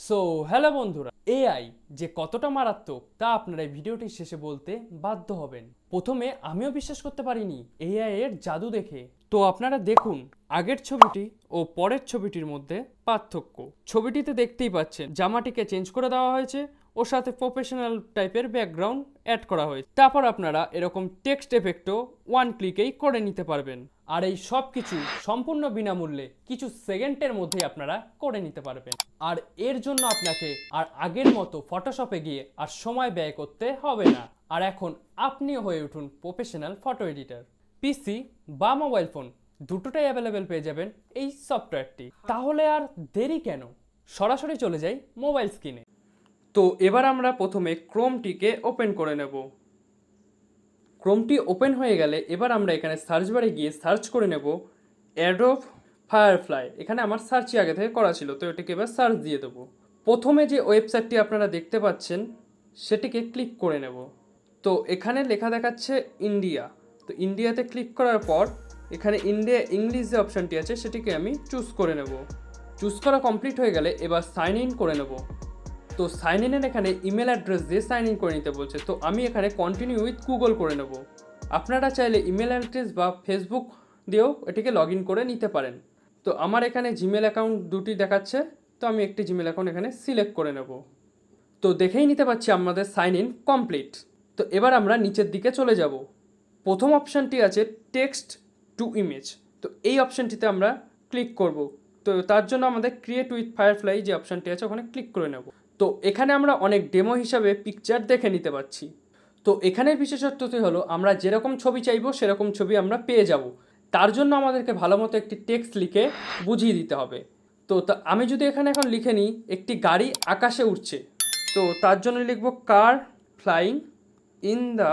So hello বন্ধুরা, AI যে কতটা মারাত্মক তা আপনারা এই ভিডিওটির শেষে বলতে বাধ্য হবেন। প্রথমে আমিও বিশ্বাস করতে পারিনি এআই এর জাদু দেখে। তো আপনারা দেখুন আগের ছবিটি ও পরের ছবিটির মধ্যে পার্থক্য। ছবিটিতে দেখতেই পাচ্ছেন জামাটিকে চেঞ্জ করে দেওয়া হয়েছে, ওর সাথে প্রফেশনাল টাইপের ব্যাকগ্রাউন্ড অ্যাড করা হয়েছে। তারপর আপনারা এরকম টেক্সট এফেক্টও ওয়ান ক্লিকেই করে নিতে পারবেন। আর এই সব কিছু সম্পূর্ণ বিনামূল্যে কিছু সেকেন্ডের মধ্যেই আপনারা করে নিতে পারবেন। আর এর জন্য আপনাকে আর আগের মতো ফটোশপে গিয়ে আর সময় ব্যয় করতে হবে না। আর এখন আপনিও হয়ে উঠুন প্রফেশনাল ফটো এডিটর। পিসি বা মোবাইল ফোন দুটোটাই অ্যাভেলেবেল পেয়ে যাবেন এই সফটওয়্যারটি। তাহলে আর দেরি কেন, সরাসরি চলে যাই মোবাইল স্ক্রিনে। তো এবার আমরা প্রথমে ক্রোমটিকে ওপেন করে নেব। ক্রোমটি ওপেন হয়ে গেলে এবার আমরা এখানে সার্চ বারে গিয়ে সার্চ করে নেব অ্যাডোব ফায়ারফ্লাই। এখানে আমার সার্চই আগে থেকে করা ছিল, তো এটিকে এবার সার্চ দিয়ে দেবো। প্রথমে যে ওয়েবসাইটটি আপনারা দেখতে পাচ্ছেন সেটিকে ক্লিক করে নেব। তো এখানে লেখা দেখাচ্ছে ইন্ডিয়া। তো ইন্ডিয়াতে ক্লিক করার পর এখানে ইন্ডিয়া ইংলিশ যে অপশানটি আছে সেটিকে আমি চুজ করে নেব। চুজ করা কমপ্লিট হয়ে গেলে এবার সাইন ইন করে নেব। তো সাইন ইনের এখানে ইমেল অ্যাড্রেস দিয়ে সাইন ইন করে নিতে বলছে, তো আমি এখানে কন্টিনিউ উইথ গুগল করে নেব। আপনারা চাইলে ইমেল অ্যাড্রেস বা ফেসবুক দিয়েও এটিকে লগ ইন করে নিতে পারেন। তো আমার এখানে জিমেল অ্যাকাউন্ট দুটি দেখাচ্ছে, তো আমি একটি জিমেল অ্যাকাউন্ট এখানে সিলেক্ট করে নেব। তো দেখেই নিতে পাচ্ছি আমাদের সাইন ইন কমপ্লিট। তো এবার আমরা নিচের দিকে চলে যাব। প্রথম অপশানটি আছে টেক্সট টু ইমেজ। তো এই অপশানটিতে আমরা ক্লিক করব। তো তার জন্য আমাদের ক্রিয়েট উইথ ফায়ারফ্লাই যে অপশানটি আছে ওখানে ক্লিক করে নেব। তো এখানে আমরা অনেক ডেমো হিসাবে পিকচার দেখে নিতে পাচ্ছি। তো এখানের বিশেষত্বটি হলো আমরা যেরকম ছবি চাইবো সেরকম ছবি আমরা পেয়ে যাব। তার জন্য আমাদেরকে ভালো মতো একটি টেক্সট লিখে বুঝিয়ে দিতে হবে। তো আমি যদি এখানে এখন লিখে নিই একটি গাড়ি আকাশে উঠছে, তো তার জন্য লিখব কার ফ্লাইং ইন দ্য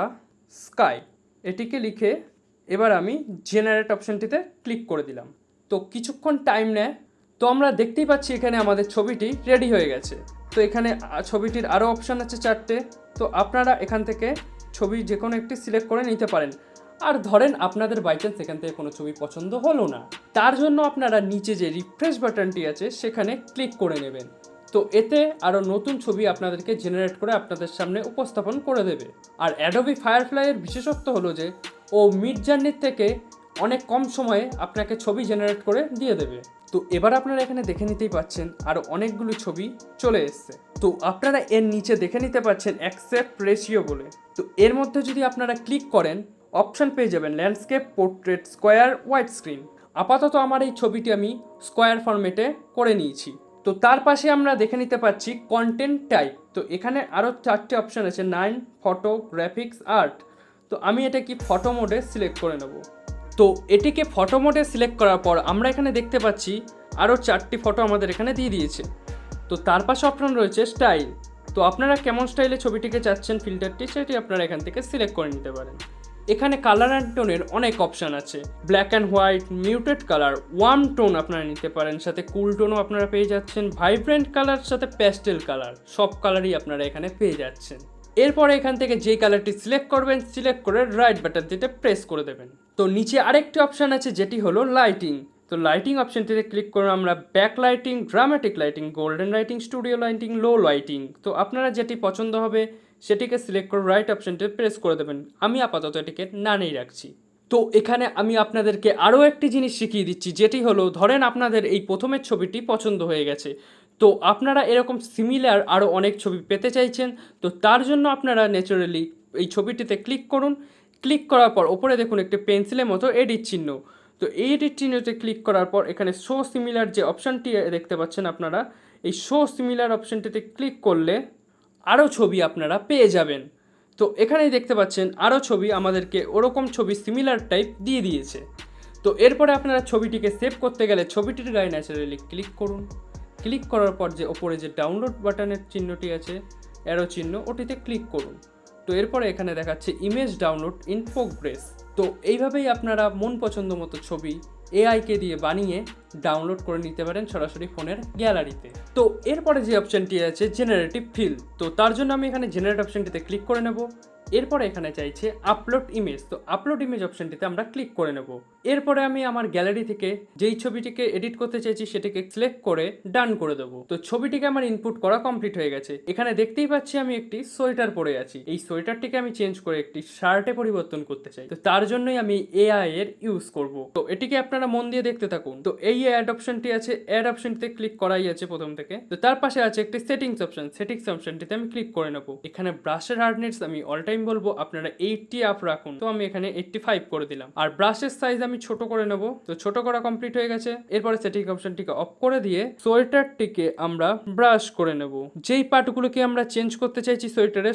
স্কাই। এটিকে লিখে এবার আমি জেনারেট অপশানটিতে ক্লিক করে দিলাম। তো কিছুক্ষণ টাইম নেয়। তো আমরা দেখতেই পাচ্ছি এখানে আমাদের ছবিটি রেডি হয়ে গেছে। তো এখানে ছবিটির আরও অপশান আছে 4টে। তো আপনারা এখান থেকে ছবি যে কোনো একটি সিলেক্ট করে নিতে পারেন। আর ধরেন আপনাদের বাই চান্স এখান থেকে কোনো ছবি পছন্দ হলো না, তার জন্য আপনারা নিচে যে রিফ্রেশ বাটনটি আছে সেখানে ক্লিক করে নেবেন। তো এতে আরও নতুন ছবি আপনাদেরকে জেনারেট করে আপনাদের সামনে উপস্থাপন করে দেবে। আর অ্যাডোবি ফায়ারফ্লাইয়ের বিশেষত্ব হলো যে ও মিড জার্নির থেকে অনেক কম সময়ে আপনাকে ছবি জেনারেট করে দিয়ে দেবে। তো এবার আপনারা এখানে দেখে নিতেই পাচ্ছেন আরও অনেকগুলো ছবি চলে এসছে। তো আপনারা এর নিচে দেখে নিতে পাচ্ছেন অ্যাকসেপ্ট রেশিও বলে। তো এর মধ্যে যদি আপনারা ক্লিক করেন অপশান পেয়ে যাবেন landscape, portrait, square, white screen. আপাতত আমার এই ছবিটি আমি স্কোয়ার ফরম্যাটে করে নিয়েছি। তো তার পাশে আমরা দেখে নিতে পাচ্ছি কন্টেন্ট টাইপ। তো এখানে আরও 4টে অপশান আছে, 9, ফটো, গ্রাফিক্স, আর্ট। তো আমি এটা কি ফটো মোডে সিলেক্ট করে নেব। তো এটিকে ফটো মোডে সিলেক্ট করার পর আমরা এখানে দেখতে পাচ্ছি আরও 4টি ফটো আমাদের এখানে দিয়ে দিয়েছে। তো তার পাশে অপশন রয়েছে স্টাইল। তো আপনারা কেমন স্টাইলে ছবিটিকে চাচ্ছেন ফিল্টারটি সেটি আপনারা এখান থেকে সিলেক্ট করে নিতে পারেন। এখানে কালার অ্যান্ড টোনের অনেক অপশান আছে, black and white, muted colour, warm tone আপনারা নিতে পারেন, সাথে কুল টোনও আপনারা পেয়ে যাচ্ছেন, ভাইব্রেন্ট কালার, সাথে প্যাস্টেল কালার, সব কালারই আপনারা এখানে পেয়ে যাচ্ছেন। এরপরে এখান থেকে যেই কালারটি সিলেক্ট করবেন সিলেক্ট করে রাইট বাটনটিতে প্রেস করে দেবেন। তো নিচে আরেকটি অপশান আছে যেটি হলো লাইটিং। তো লাইটিং অপশানটিতে ক্লিক করে আমরা back lighting, dramatic lighting, golden lighting, studio lighting, low lighting, তো আপনারা যেটি পছন্দ হবে সেটিকে সিলেক্ট করে রাইট অপশানটি প্রেস করে দেবেন। আমি আপাতত এটিকে নানেই রাখছি। তো এখানে আমি আপনাদেরকে আরও একটি জিনিস শিখিয়ে দিচ্ছি, যেটি হলো ধরেন আপনাদের এই প্রথমের ছবিটি পছন্দ হয়ে গেছে, তো আপনারা এরকম সিমিলার আরও অনেক ছবি পেতে চাইছেন। তো তার জন্য আপনারা ন্যাচারালি এই ছবিটিতে ক্লিক করুন। ক্লিক করার পর ওপরে দেখুন একটি পেন্সিলের মতো এডিট চিহ্ন। তো এই এডিট চিহ্নতে ক্লিক করার পর এখানে শো সিমিলার যে অপশানটি দেখতে পাচ্ছেন আপনারা, এই শো সিমিলার অপশানটিতে ক্লিক করলে আরও ছবি আপনারা পেয়ে যাবেন। তো এখানেই দেখতে পাচ্ছেন আরও ছবি আমাদেরকে ওরকম ছবি সিমিলার টাইপ দিয়ে দিয়েছে। তো এরপরে আপনারা ছবিটিকে সেভ করতে গেলে ছবিটির গায়ে ন্যাচারালি ক্লিক করুন। ক্লিক করার পর যে ওপরে যে ডাউনলোড বাটনের চিহ্নটি আছে, অ্যারো চিহ্ন, ওটিতে ক্লিক করুন। তো এরপরে এখানে দেখাচ্ছে ইমেজ ডাউনলোড ইন প্রোগ্রেস। তো এইভাবেই আপনারা মন পছন্দ মতো ছবি এআইকে দিয়ে বানিয়ে ডাউনলোড করে নিতে পারেন সরাসরি ফোনের গ্যালারিতে। তো এরপরে যে অপশানটি আছে জেনারেটিভ ফিল, তো তার জন্য আমি এখানে জেনারেট অপশানটিতে ক্লিক করে নেব। এরপরে এখানে চাইছে আপলোড ইমেজ। তো আপলোড ইমেজ অপশানটিতে আমরা ক্লিক করে নেব। এরপরে আমি আমার গ্যালারি থেকে যেই ছবিটিকে এডিট করতে চাইছি সেটিকে সিলেক্ট করে ডান করে দেবো। তো ছবিটিকে আমার ইনপুট করা কমপ্লিট হয়ে গেছে। এখানে দেখতেই পাচ্ছি আমি একটি সোয়েটার পরে আছি। এই সোয়েটারটিকে আমি চেঞ্জ করে একটি শার্টে পরিবর্তন করতে চাই। তো তার জন্যই আমি এআই এর ইউজ করব। তো এটিকে আপনারা মন দিয়ে দেখতে থাকুন। তো এই অ্যাড অপশনটি আছে, অ্যাড অপশনটিতে ক্লিক করাই আছে প্রথম থেকে। তো তার পাশে আছে একটি সেটিংস অপশন, সেটিংস অপশনটিতে আমি ক্লিক করে নেব। এখানে ব্রাশের হার্ডনেস আমি অল টাইম বলবো আপনারা 80 আপ রাখুন। তো আমি এখানে 85 করে দিলাম। আর ব্রাশের সাইজ আমি ছোট করে নেব। তো ছোট করা কমপ্লিট হয়ে গেছে। এরপরে সেটিং অপশনটিকে অফ করে দিয়ে সোয়েটারটিকে আমরা ব্রাশ করে নেব। যেই পার্টগুলোকে আমরা চেঞ্জ করতে চাইছি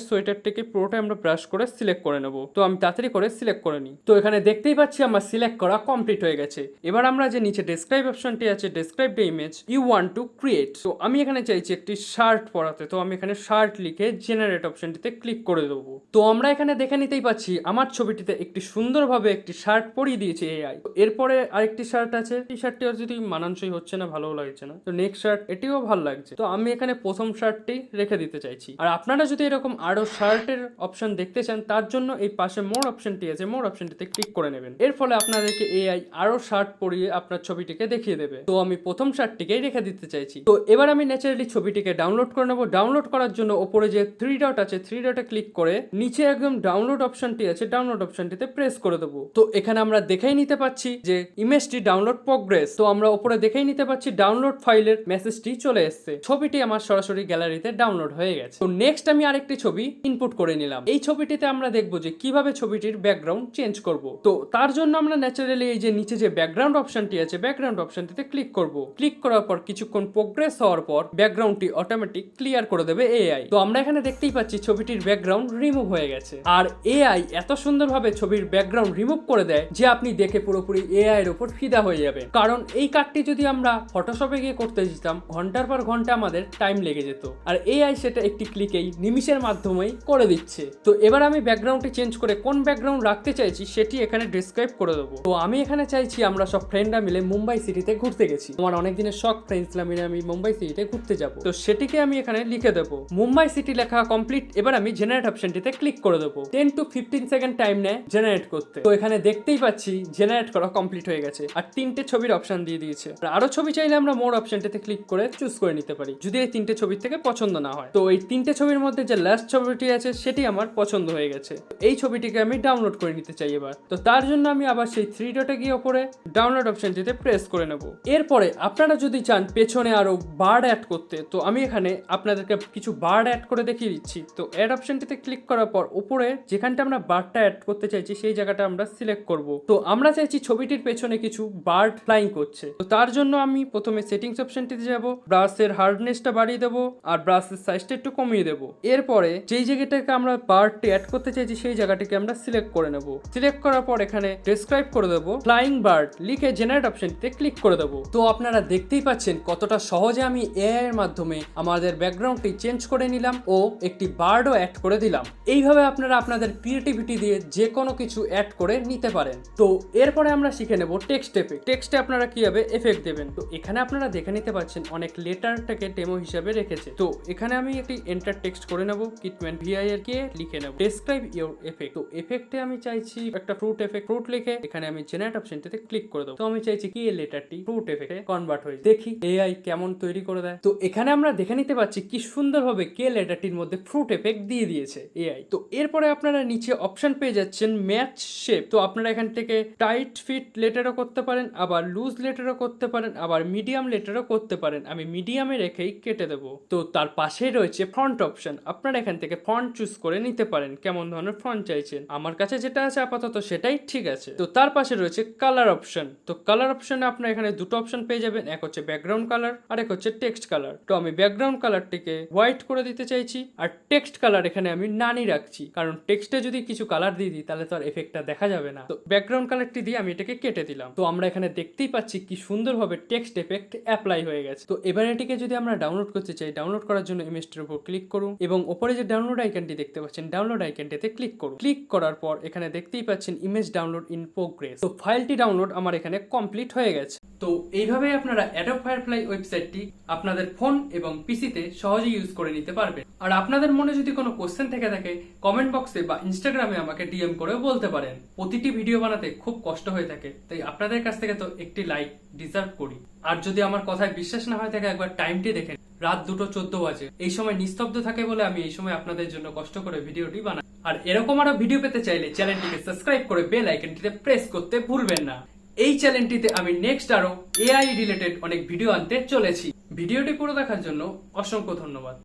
সোয়েটারটিকে পুরোটা আমরা ব্রাশ করে সিলেক্ট করে নেব। তো আমি তাড়াতাড়ি করে সিলেক্ট করে নিই। তো এখানে দেখতেই পাচ্ছি আমার সিলেক্ট করা কমপ্লিট হয়ে গেছে। এবার আমরা যে নিচে ডেসক্রাইব অপশনটি আছে, describe the image you want to create. তো আমি এখানে চাইছি একটি শার্ট পরাতে। তো আমি এখানে শার্ট লিখে জেনারেট অপশনটিতে ক্লিক করে দেবো। তো আমরা এখানে দেখে নিতেই পাচ্ছি আমার ছবিটিতে একটি সুন্দরভাবে একটি শার্ট পরিয়ে দিয়েছে এআই। এরপরে আরেকটি শার্ট আছে, এই শার্টটি আর যদি মানানসই হচ্ছে না, ভালো লাগছে না। তো নেক্সট শার্ট, এটিও ভালো লাগছে। তো আমি এখানে প্রথম শার্টটি রেখে দিতে চাইছি। আর আপনারা যদি এরকম আরো শার্টের অপশন দেখতে চান তার জন্য এই পাশে মোর অপশনটি আছে, মোর অপশনটিতে ক্লিক করে নেবেন। এর ফলে আপনাদেরকে এআই আরো শার্ট পরিয়ে আপনার ছবিটিকে দেখিয়ে দেবে। তো আমি প্রথম শার্টটিকেই রেখে দিতে চাইছি। তো এবার আমি ন্যাচারালি ছবিটিকে ডাউনলোড করে নেবো। ডাউনলোড করার জন্য ওপরে যে 3 ডট আছে, 3 ডটে ক্লিক করে নিচে একদম ডাউনলোড অপশনটি আছে, ডাউনলোড অপশনটিতে প্রেস করে দেবো। তো এখানে আমরা দেখেই নিতে পাচ্ছি যে ইমেজটি ডাউনলোড প্রোগ্রেস। তো আমরা ওপরে দেখেই নিতে পাচ্ছি ডাউনলোড ফাইলের মেসেজটি চলে এসেছে। ছবিটি আমার সরাসরি গ্যালারিতে ডাউনলোড হয়ে গেছে। তো নেক্সট আমি আরেকটি ছবি ইনপুট করে নিলাম। এই ছবিটিতে আমরা দেখবো যে কিভাবে ছবিটির ব্যাকগ্রাউন্ড চেঞ্জ করব। তো তার জন্য আমরা ন্যাচারালি এই যে নিচে যে ব্যাকগ্রাউন্ড অপশনটি আছে, ব্যাকগ্রাউন্ড অপশনটিতে ক্লিক করব। ক্লিক করার পর কিছুক্ষণ প্রোগ্রেস হওয়ার পর ব্যাকগ্রাউন্ডটি অটোমেটিক ক্লিয়ার করে দেবে এআই। তো আমরা এখানে দেখতেই পাচ্ছি ছবিটির ব্যাকগ্রাউন্ড রিমুভ হয়ে গেছে। আর এআই এত সুন্দরভাবে ছবির ব্যাকগ্রাউন্ড রিমুভ করে দেয় যে আপনি দেখে পুরোপুরি এআই এর উপর ফিদা হয়ে যাবেন। কারণ এই কাজটি যদি আমরা ফটোশপে গিয়ে করতে যেতাম ঘন্টার পর ঘন্টা আমাদের টাইম লেগে যেত। আর এআই সেটা একটি ক্লিকেই নিমিষের মাধ্যমেই করে দিচ্ছে। তো এবার আমি ব্যাকগ্রাউন্ডটি চেঞ্জ করে কোন ব্যাকগ্রাউন্ড রাখতে চাইছি সেটি এখানে ডেসক্রাইব করে দেবো। তো আমি এখানে চাইছি আমরা সব ফ্রেন্ডরা মিলে মুম্বাই সিটিতে ঘুরতে গেছি। আমার অনেক দিনের শখ ফ্রেন্ডসরা মিলে আমি মুম্বাই সিটিতে ঘুরতে যাব। তো সেটিকে আমি এখানে লিখে দেবো। মুম্বাই সিটি লেখা কমপ্লিট। এবার আমি জেনারেট অপশনটিতে ক্লিক করে দেবো। 10 to 15 সেকেন্ড টাইম নেয় জেনারেট করতে। তো এখানে দেখতেই পাচ্ছি জেনারেট করা কমপ্লিট হয়ে গেছে। আর 3টে ছবির অপশন দিয়ে দিয়েছে। আরো ছবি চাইলে আমরা মোর অপশনটিতে ক্লিক করে চুজ করে নিতে পারি যদি এই 3টে ছবির থেকে পছন্দ না হয়। তো এই 3টে ছবির মধ্যে যে লাস্ট ছবিটি আছে সেটি আমার পছন্দ হয়ে গেছে। এই ছবিটিকে আমি ডাউনলোড করে নিতে চাই এবার। তো তার জন্য আমি আবার সেই 3 ডটে গিয়ে ওপরে ডাউনলোড অপশনটিতে প্রেস করে নেব। এরপরে আপনারা যদি চান পেছনে আরো বার্ড অ্যাড করতে, তো আমি এখানে আপনাদেরকে কিছু বার্ড অ্যাড করে দেখিয়ে দিচ্ছি। তো অ্যাড অপশনটিতে ক্লিক করার পর উপরে যেখানটা আমরা বার্ডটা অ্যাড করতে চাইছি সেই জায়গাটা আমরা সিলেক্ট করব। তো আমরা চাইছি ছবিটির পেছনে কিছু বার্ড ফ্লাইং করছে। তো তার জন্য আমি প্রথমে সেটিংস অপশনটিতে যাব, ব্রাশের হার্ডনেসটা বাড়িয়ে দেবো আর ব্রাশের সাইজটা একটু কমিয়ে দেবো। এরপরে যেই জায়গাটাকে আমরা বার্ডটি অ্যাড করতে চাইছি সেই জায়গাটিকে আমরা সিলেক্ট করে নেব। সিলেক্ট করার পর এখানে ডেসক্রাইব করে দেবো, ফ্লাইং বার্ড লিখে জেনারেট অপশনটিতে ক্লিক করে দেবো। তো আপনারা দেখতেই পাচ্ছেন কতটা সহজে আমি এআই এর মাধ্যমে আমাদের ব্যাকগ্রাউন্ডটি চেঞ্জ করে নিলাম ও একটি বার্ডও অ্যাড করে দিলাম। এইভাবে আপনারা আপনাদের ক্রিয়েটিভিটি দিয়ে যে কোনো কিছু অ্যাড করে নিতে পারেন। তো এরপরে আমরা শিখে নেব টেক্সট এফেক্ট। টেক্সটে আপনারা কিভাবে এফেক্ট দেবেন। তো এখানে আপনারা দেখে নিতে পাচ্ছেন অনেক লেটারটাকে ডেমো হিসেবে রেখেছে। তো এখানে আমি একটি এন্টার টেক্সট করে নেব, কিটম্যান ভিআই এর কে লিখে নেব ডেসক্রাইব ইওর এফেক্ট। তো এফেক্টে আমি চাইছি একটা ফ্রুট এফেক্ট। ফ্রুট লিখে এখানে আমি জেনারেট অপশনটিতে ক্লিক করে দেবো। তো আমি চাইছি কি এই লেটারটি ফ্রুট এফেক্টে কনভার্ট হয়ে, দেখি এআই কেমন তৈরি করে দেয়। তো এখানে আমরা দেখে নিতে পাচ্ছি কি সুন্দরভাবে কে লেটারটির মধ্যে ফ্রুট এফেক্ট দিয়ে দিয়েছে এআই। তো এরপরে আপনারা নিচে অপশন পেয়ে যাচ্ছেন ম্যাচ শেপ। তো আপনারা এখান থেকে টাইট ফিট লেটারও করতে পারেন, আবার লুজ লেটারও করতে পারেন, আবার মিডিয়াম লেটারও করতে পারেন। আমি মিডিয়ামে রেখেই কেটে দেবো। তো তার পাশেই রয়েছে ফন্ট অপশন। আপনারা এখান থেকে ফন্ট চুজ করে নিতে পারেন কেমন ধরনের ফন্ট চাইছেন। আমার কাছে যেটা আছে আপাতত সেটাই ঠিক আছে। তো তার পাশে রয়েছে কালার অপশন। তো কালার অপশনে আপনারা এখানে দুটো অপশন পেয়ে যাবেন, এক হচ্ছে ব্যাকগ্রাউন্ড কালার আর এক হচ্ছে টেক্সট কালার। তো আমি ব্যাকগ্রাউন্ড কালারটিকে হোয়াইট করে দিতে চাইছি আর টেক্সট কালার এখানে আমি নানি রাখছি, কারণ টেক্সটে যদি কিছু কালার দিয়ে দিই তাহলে তো আর এফেক্টটা দেখা যাবে না। তো ব্যাকগ্রাউন্ড কালারটি দিয়ে আমি এটাকে কেটে দিলাম। তো আমরা এখানে দেখতেই পাচ্ছি কি সুন্দরভাবে টেক্সট এফেক্ট অ্যাপ্লাই হয়ে গেছে। তো এবার এটিকে যদি আমরা ডাউনলোড করতে চাই, ডাউনলোড করার জন্য ইমেজটির উপর ক্লিক করুন এবং উপরে যে ডাউনলোড আইকনটি দেখতে পাচ্ছেন ডাউনলোড আইকনটিতে ক্লিক করুন। ক্লিক করার পর এখানে দেখতেই পাচ্ছেন ইমেজ ডাউনলোড ইন প্রোগ্রেস। তো ফাইলটি ডাউনলোড আমার এখানে কমপ্লিট হয়ে গেছে। তো এইভাবেই আপনারা অ্যাডোব ফায়ারফ্লাই ওয়েবসাইটটি আপনাদের ফোন এবং পিসিতে সহজেই ইউজ করে নিতে পারবেন। আর আপনাদের মনে যদি কোনো কোশ্চেন থেকে থাকে কমেন্ট বক্সে বা ইনস্টাগ্রামে আমাকে ডিএম করে বলতে পারেন। প্রতিটি ভিডিও বানাতে খুব কষ্ট নষ্ট হয়ে থাকে, তাই আপনাদের কাছ থেকে তো একটি লাইক ডিজার্ভ করি। আর যদি আমার কথায় বিশ্বাস না হয়ে থাকে একবার টাইমটি দেখেন, রাত 2:14 বাজে। এই সময় নিস্তব্ধ থাকে বলে আমি এই সময় আপনাদের জন্য কষ্ট করে ভিডিওটি বানাই। আর এরকম আরো ভিডিও পেতে চাইলে চ্যানেলটিকে সাবস্ক্রাইব করে বেল আইকনটিতে প্রেস করতে ভুলবেন না। এই চ্যানেলটিতে আমি নেক্সট আরো এআই রিলেটেড অনেক ভিডিও আনতে চলেছি। ভিডিওটি পুরো দেখার জন্য অসংখ্য ধন্যবাদ।